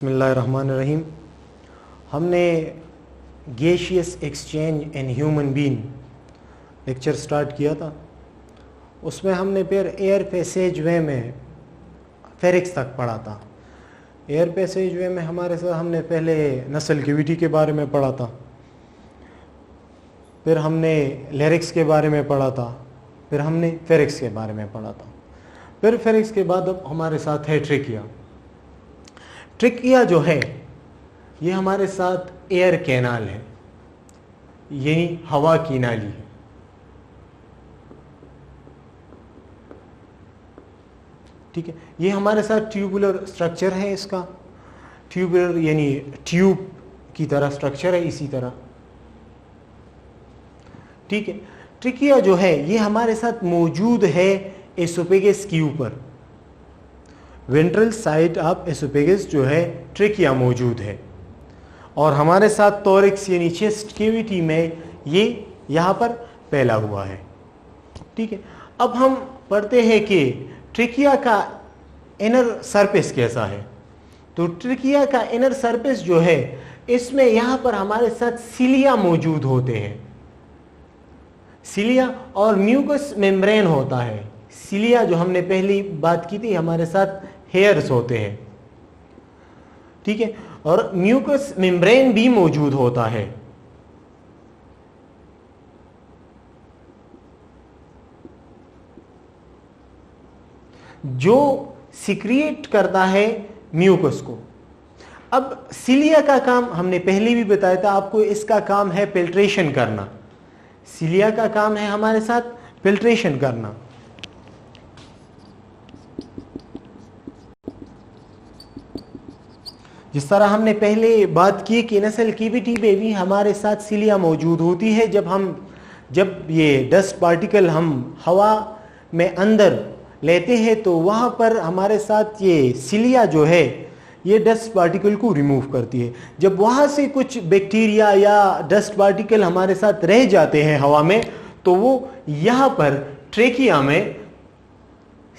बिस्मिल्लाहिर्रहमानिर्रहीम। हमने gaseous exchange in human being lecture start किया था। उसमें हमने फिर एयर पैसेज वे में फेरिक्स तक पढ़ा था। एयर पैसेज वे में हमारे साथ हमने पहले नस्ल कैविटी के बारे में पढ़ा था, फिर हमने लेरिक्स के बारे में पढ़ा था, फिर हमने फेरिक्स के बारे में पढ़ा था। फिर फेरिक्स के बाद अब हमारे साथ है ट्रिकिया। ट्रिकिया जो है ये हमारे साथ एयर कैनाल है, यही हवा की नाली है। ठीक है, ये हमारे साथ ट्यूबुलर स्ट्रक्चर है। इसका ट्यूबुलर यानी ट्यूब की तरह स्ट्रक्चर है, इसी तरह। ठीक है, ट्रिकिया जो है ये हमारे साथ मौजूद है एसोफेगस के ऊपर। वेंट्रल साइड ऑफ एसोफेगस जो है ट्रिकिया मौजूद है, और हमारे साथ थोरैक्स यानी चेस्ट कैविटी में ये यहाँ पर फैला हुआ है। ठीक है, अब हम पढ़ते हैं कि ट्रिकिया का इनर सरफेस कैसा है। तो ट्रिकिया का इनर सरफेस जो है इसमें यहाँ पर हमारे साथ सिलिया मौजूद होते हैं, सिलिया और म्यूकस मेम्ब्रेन होता है। सिलिया जो हमने पहली बात की थी, हमारे साथ हेयर्स होते हैं। ठीक है, और म्यूकस मेम्ब्रेन भी मौजूद होता है। जो सिक्रिएट करता है म्यूकस को। अब सिलिया का काम हमने पहले भी बताया था आपको, इसका काम है फिल्ट्रेशन करना। सिलिया का काम है हमारे साथ फिल्ट्रेशन करना। जिस तरह हमने पहले बात की कि नस्ल कैविटी में भी हमारे साथ सिलिया मौजूद होती है। जब ये डस्ट पार्टिकल हम हवा में अंदर लेते हैं तो वहाँ पर हमारे साथ ये सिलिया जो है ये डस्ट पार्टिकल को रिमूव करती है। जब वहाँ से कुछ बैक्टीरिया या डस्ट पार्टिकल हमारे साथ रह जाते हैं हवा में, तो वो यहाँ पर ट्रेकिया में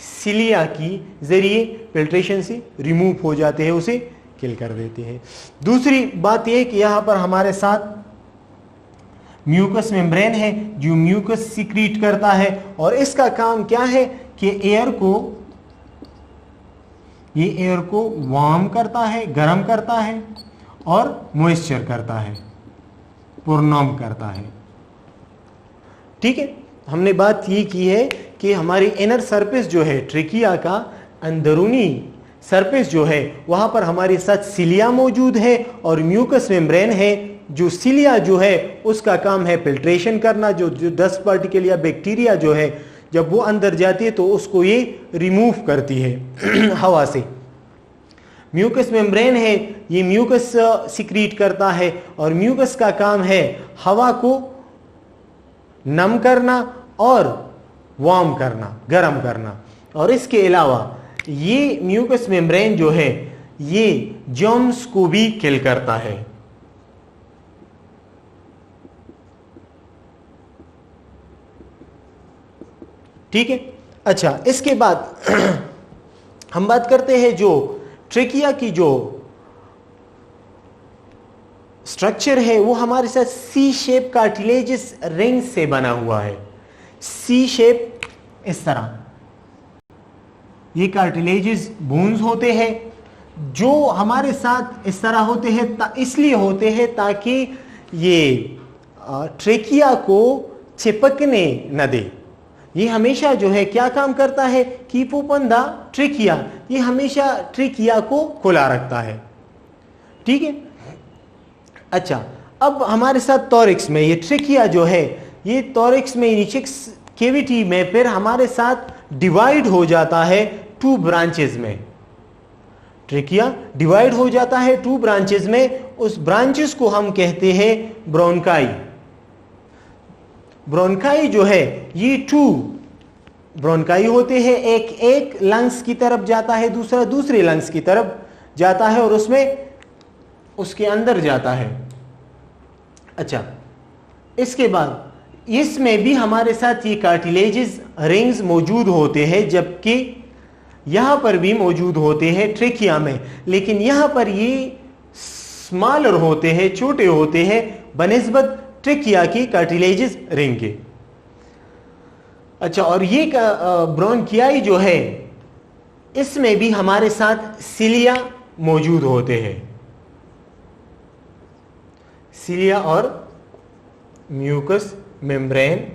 सिलिया की जरिए फिल्ट्रेशन से रिमूव हो जाते हैं, उसे किल कर देते हैं। दूसरी बात यह कि यहाँ पर हमारे साथ म्यूकस मेम्ब्रेन है जो म्यूकस सिक्रीट करता है, और इसका काम क्या है कि एयर को वार्म करता है, गर्म करता है, और मॉइस्चर करता है, पुरनॉम करता है। ठीक है, हमने बात ये की है कि हमारी इनर सरफेस जो है ट्रिकिया का अंदरूनी सरफेस जो है वहां पर हमारे साथ सिलिया मौजूद है और म्यूकस मेम्ब्रेन है। जो सिलिया जो है उसका काम है फिल्ट्रेशन करना। जो डस्ट पार्टिकल या बैक्टीरिया जो है जब वो अंदर जाती है तो उसको ये रिमूव करती है हवा से। म्यूकस मेम्ब्रेन है, ये म्यूकस सिक्रीट करता है, और म्यूकस का काम है हवा को नम करना और वार्म करना, गर्म करना। और इसके अलावा ये म्यूकस मेम्ब्रेन जो है ये जर्म्स को भी किल करता है। ठीक है, अच्छा, इसके बाद हम बात करते हैं जो ट्रिकिया की जो स्ट्रक्चर है वो हमारे साथ सी शेप कार्टिलेजस रिंग से बना हुआ है। सी शेप, इस तरह ये कार्टिलेजेस बोन्स होते हैं जो हमारे साथ इस तरह होते हैं। इसलिए होते हैं ताकि ये ट्रेकिया को चिपकने न दे। ये हमेशा जो है क्या काम करता है, कीप ओपन द ट्रेकिया, ये हमेशा ट्रेकिया को खुला रखता है। ठीक है, अच्छा, अब हमारे साथ थोरैक्स में ये ट्रेकिया जो है ये थोरैक्स में नीचे कैविटी में फिर हमारे साथ डिवाइड हो जाता है टू ब्रांचेस में। ट्रेकिया डिवाइड हो जाता है टू ब्रांचेस में। उस ब्रांचेस को हम कहते हैं ब्रोंकाई। ब्रोंकाई जो है ये टू ब्रोंकाई होते हैं, एक लंग्स की तरफ जाता है, दूसरा दूसरे लंग्स की तरफ जाता है और उसमें उसके अंदर जाता है। अच्छा, इसके बाद इसमें भी हमारे साथ ये कार्टिलेजेस रिंग्स मौजूद होते हैं, जबकि यहां पर भी मौजूद होते हैं ट्रेकिया में, लेकिन यहां पर ये स्मॉलर होते हैं, छोटे होते हैं बनिस्बत ट्रेकिया की कार्टिलेजिस रिंग के। अच्छा, और ये ब्रोंकियाई जो है इसमें भी हमारे साथ सिलिया मौजूद होते हैं, सिलिया और म्यूकस मेम्ब्रेन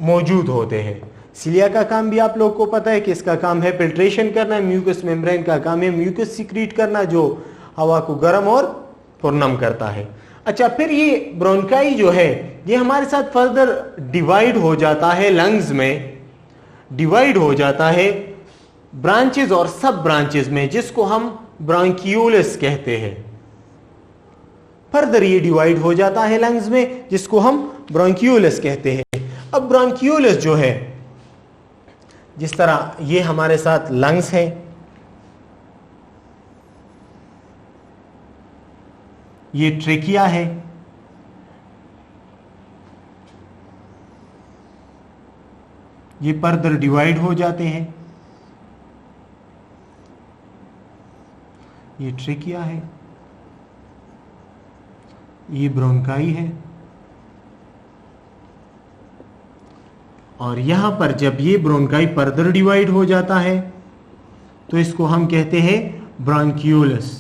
मौजूद होते हैं। सिलिया का काम भी आप लोग को पता है कि इसका काम है फिल्ट्रेशन करना, म्यूकस मेम्ब्रेन का काम है म्यूकस सिक्रीट करना जो हवा को गर्म और पुरनम करता है। अच्छा, फिर ये ब्रोंकाई जो है ये हमारे साथ फर्दर डिवाइड हो जाता है, लंग्स में डिवाइड हो जाता है ब्रांचेस और सब ब्रांचेस में, जिसको हम ब्रांकियोलस कहते हैं। फर्दर ये डिवाइड हो जाता है लंग्स में, जिसको हम ब्रांकियोलस कहते हैं। अब ब्रांकियोलस जो है, जिस तरह ये हमारे साथ लंग्स है, ये ट्रेकिया है, ये फर्दर डिवाइड हो जाते हैं, ये ट्रेकिया है, ये ब्रोंकाई है, और यहां पर जब ये ब्रोंकाई फर्दर डिवाइड हो जाता है तो इसको हम कहते हैं ब्रांकियोलस।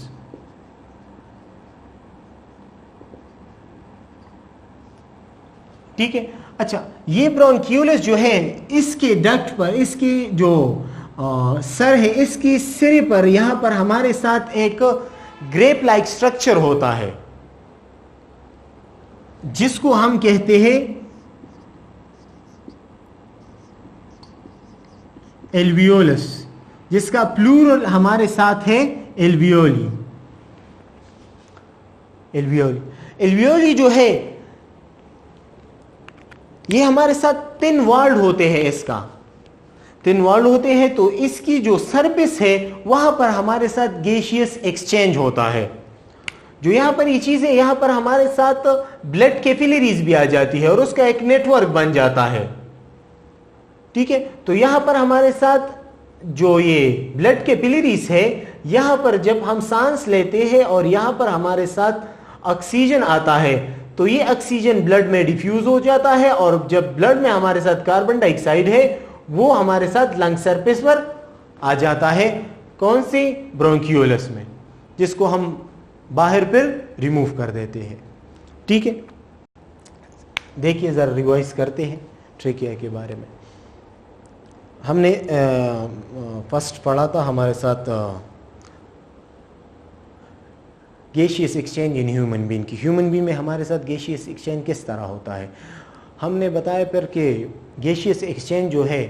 ठीक है। अच्छा, ये ब्रोंकियोलस जो है इसके डक्ट पर, इसकी जो सर है, इसकी सिरे पर यहां पर हमारे साथ एक ग्रेप लाइक स्ट्रक्चर होता है जिसको हम कहते हैं एल्वियोलस, जिसका प्लूरल हमारे साथ है एल्वियोली। एल्वियोली जो है ये हमारे साथ थिन वॉल्ड होते हैं, इसका थिन वॉल्ड होते हैं, तो इसकी जो सरफेस है वहां पर हमारे साथ गैसियस एक्सचेंज होता है। जो यहां पर ये चीज है, यहां पर हमारे साथ ब्लड कैपिलरीज भी आ जाती है और उसका एक नेटवर्क बन जाता है। ठीक है, तो यहां पर हमारे साथ जो ये ब्लड कैपिलरीज है, यहां पर जब हम सांस लेते हैं और यहां पर हमारे साथ ऑक्सीजन आता है तो ये ऑक्सीजन ब्लड में डिफ्यूज हो जाता है, और जब ब्लड में हमारे साथ कार्बन डाइऑक्साइड है वो हमारे साथ लंग सरफेस पर आ जाता है। कौन सी? ब्रोंकियोलस में, जिसको हम बाहर फिर रिमूव कर देते हैं। ठीक है, देखिए जरा रिवाइज करते हैं ट्रेकिया के बारे में। हमने फर्स्ट पढ़ा था हमारे साथ gaseous exchange in human being की। ह्यूमन बीइंग में हमारे साथ गैसियस एक्सचेंज किस तरह होता है हमने बताया फिर कि गैसियस एक्सचेंज जो है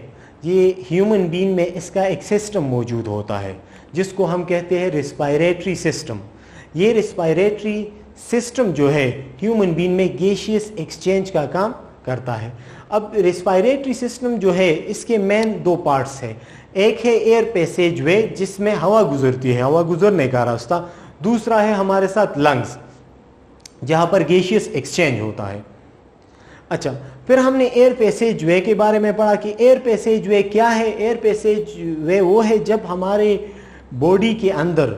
ये ह्यूमन बीइंग में इसका एक सिस्टम मौजूद होता है जिसको हम कहते हैं रिस्पायरेटरी सिस्टम। ये रिस्पायरेटरी सिस्टम जो है ह्यूमन बीइंग में गैसियस एक्सचेंज का काम करता है। अब रिस्पायरेटरी सिस्टम जो है इसके मेन दो पार्ट्स हैं। एक है एयर पैसेज वे जिसमें हवा गुजरती है, हवा गुजरने का रास्ता। दूसरा है हमारे साथ लंग्स जहां पर गैसियस एक्सचेंज होता है। अच्छा, फिर हमने एयर पैसेज वे के बारे में पढ़ा कि एयर पैसेज वे क्या है। एयर पैसेज वे वो है जब हमारे बॉडी के अंदर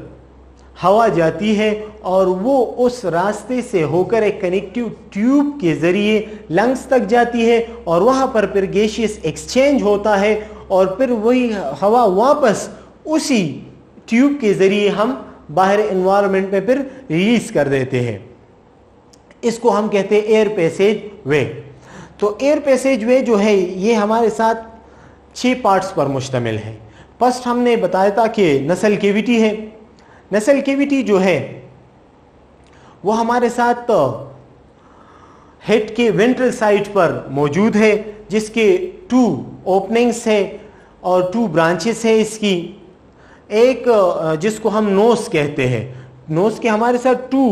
हवा जाती है और वो उस रास्ते से होकर एक कनेक्टिव ट्यूब के जरिए लंग्स तक जाती है और वहां पर फिर गैसियस एक्सचेंज होता है और फिर वही हवा वापस उसी ट्यूब के जरिए हम बाहर एनवायरनमेंट में फिर रिलीज कर देते हैं। इसको हम कहते हैं एयर पैसेज वे। तो एयर पैसेज वे जो है ये हमारे साथ 6 पार्ट्स पर मुश्तमिल है। फर्स्ट हमने बताया था कि नसल कैविटी है। नसल कैविटी जो है वो हमारे साथ हेड के वेंट्रल साइड पर मौजूद है जिसके 2 ओपनिंग्स है और 2 ब्रांचेस है इसकी। एक जिसको हम नोस कहते हैं, नोस के हमारे साथ 2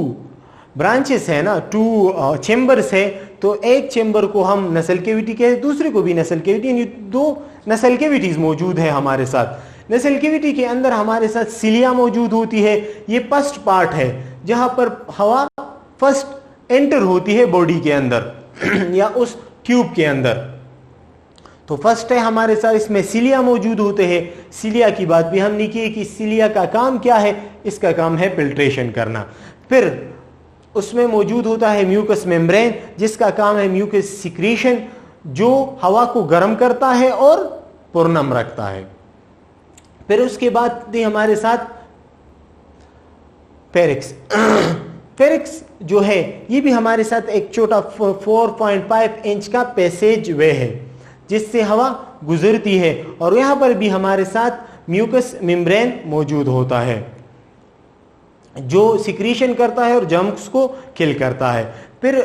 ब्रांचेस है ना, 2 चेंबर्स है। तो एक चेंबर को हम नसल कैविटी कहते हैं, दूसरे को भी नसल कैविटी। 2 नसल कैविटीज मौजूद है हमारे साथ। नसल कैविटी के अंदर हमारे साथ सिलिया मौजूद होती है। ये फर्स्ट पार्ट है जहां पर हवा फर्स्ट एंटर होती है बॉडी के अंदर या उस ट्यूब के अंदर। तो फर्स्ट है हमारे साथ इसमें सिलिया मौजूद होते हैं। सिलिया की बात भी हमने की कि सिलिया का काम क्या है, इसका काम है फिल्ट्रेशन करना। फिर उसमें मौजूद होता है म्यूकस मेम्ब्रेन, जिसका काम है म्यूकस सिक्रीशन, जो हवा को गर्म करता है और पुरनम रखता है। फिर उसके बाद भी हमारे साथ फेरिक्स फेरिक्स जो है ये भी हमारे साथ एक छोटा 4.5 इंच का पैसेज वे है जिससे हवा गुजरती है, और यहां पर भी हमारे साथ म्यूकस मेम्ब्रेन मौजूद होता है जो सिक्रीशन करता है और जर्म्स को किल करता है। फिर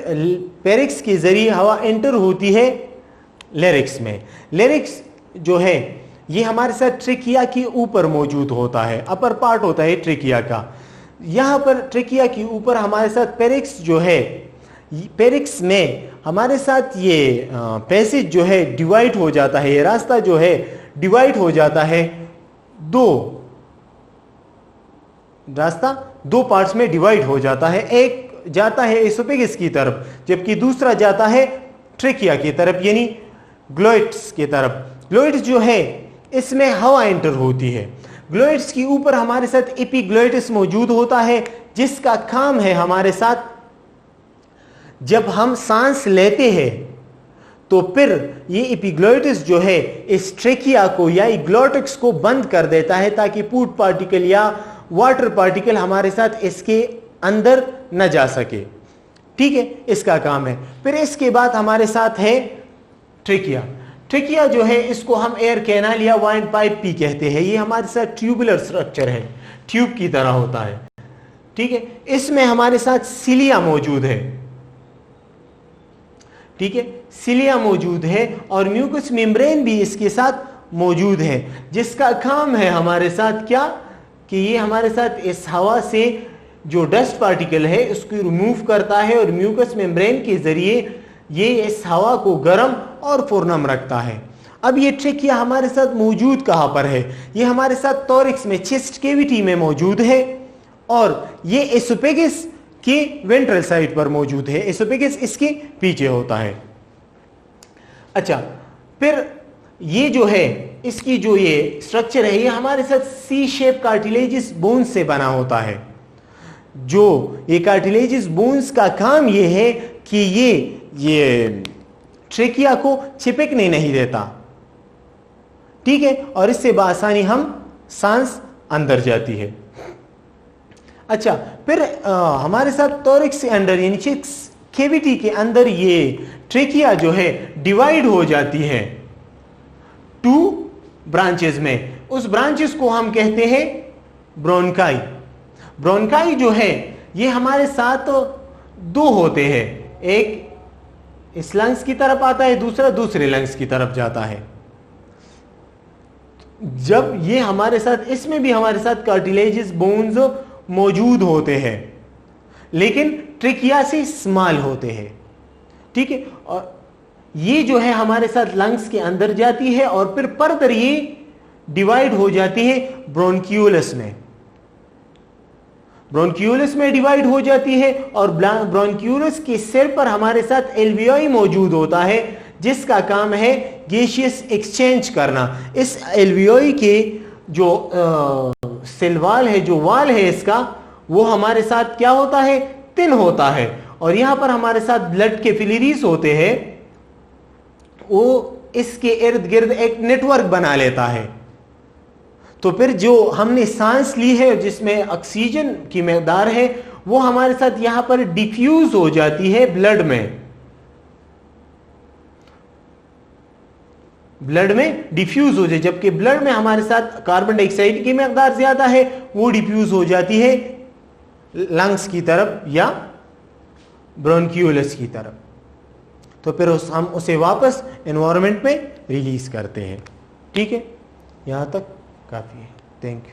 फेरिक्स के जरिए हवा एंटर होती है लेरिक्स में। लेरिक्स जो है ये हमारे साथ ट्रिकिया के ऊपर मौजूद होता है, अपर पार्ट होता है ट्रिकिया का। यहाँ पर ट्रिकिया के ऊपर हमारे साथ पेरिक्स जो है, पेरिक्स में हमारे साथ ये पैसेज जो है डिवाइड हो जाता है, ये रास्ता जो है डिवाइड हो जाता है, दो पार्ट्स में डिवाइड हो जाता है। एक जाता है एसोफेगस की तरफ, जबकि दूसरा जाता है ट्रिकिया की तरफ, यानी ग्लोइड्स की तरफ। ग्लोइड्स जो है इसमें हवा एंटर होती है। ग्लोइड्स के ऊपर हमारे साथ एपिग्लोटिस मौजूद होता है, जिसका काम है हमारे साथ जब हम सांस लेते हैं तो फिर ये एपिग्लोटिस जो है इस ट्रेकिया को या ग्लोटिक्स को बंद कर देता है ताकि फूड पार्टिकल या वाटर पार्टिकल हमारे साथ इसके अंदर न जा सके। ठीक है, इसका काम है। फिर इसके बाद हमारे साथ है ट्रेकिया। ट्रेकिया जो है इसको हम एयर कैनाल या वाइन पाइप भी कहते हैं। ये हमारे साथ ट्यूबुलर स्ट्रक्चर है, ट्यूब की तरह होता है। ठीक है, इसमें हमारे साथ सिलिया मौजूद है। ठीक है, सिलिया मौजूद है और म्यूकस मेम्ब्रेन भी इसके साथ मौजूद है, जिसका काम है हमारे साथ क्या कि ये हमारे साथ इस हवा से जो डस्ट पार्टिकल है उसको रिमूव करता है और म्यूकस मेम्ब्रेन के जरिए ये इस हवा को गर्म और पुरनम रखता है। अब ये ट्रेकिया हमारे साथ मौजूद कहां पर है? ये हमारे साथ थोरैक्स में, चेस्ट कैविटी में मौजूद है, और ये एसोफेगस के वेंट्रल साइड पर मौजूद है। एसोफेगस इसके पीछे होता है। अच्छा, फिर ये जो है इसकी जो ये स्ट्रक्चर है ये हमारे साथ सी शेप कार्टिलेजिस बोन्स से बना होता है। जो ये कार्टिलेजिस बोन्स का काम ये है कि ये ट्रेकिया को चिपकने नहीं देता। ठीक है, और इससे बआसानी हम सांस अंदर जाती है। अच्छा, फिर हमारे साथ थोरैक्स से अंदर यानी चेस्ट कैविटी के अंदर ये ट्रेकिया जो है डिवाइड हो जाती है 2 ब्रांचेस में। उस ब्रांचेस को हम कहते हैं ब्रोंकाई। ब्रोंकाई जो है ये हमारे साथ 2 होते हैं, एक इस लंग्स की तरफ आता है, दूसरा दूसरे लंग्स की तरफ जाता है। जब ये हमारे साथ, इसमें भी हमारे साथ कार्टिलेजिस बोन्स मौजूद होते हैं, लेकिन ट्रेकिया से स्मॉल होते हैं। ठीक है, और ये जो है हमारे साथ लंग्स के अंदर जाती है और फिर फर्दर ये डिवाइड हो जाती है ब्रोंक्यूलस में। ब्रोंक्यूलस में डिवाइड हो जाती है और ब्रोंक्यूलस के सिर पर हमारे साथ एल्वियोई मौजूद होता है, जिसका काम है गैसियस एक्सचेंज करना। इस एल्वियोई के जो सेल वाल है, जो वाल है इसका, वो हमारे साथ क्या होता है? थिन होता है, और यहां पर हमारे साथ ब्लड कैपिलरीज होते हैं, वो इसके इर्द गिर्द एक नेटवर्क बना लेता है। तो फिर जो हमने सांस ली है जिसमें ऑक्सीजन की मकदार है वो हमारे साथ यहां पर डिफ्यूज हो जाती है ब्लड में डिफ्यूज हो जाए, जबकि ब्लड में हमारे साथ कार्बन डाइऑक्साइड की मकदार ज्यादा है, वो डिफ्यूज हो जाती है लंग्स की तरफ या ब्रोंक्यूलस की तरफ। तो फिर हम उसे वापस एनवायरनमेंट में रिलीज करते हैं। ठीक है, यहां तक काफी है। Thank you.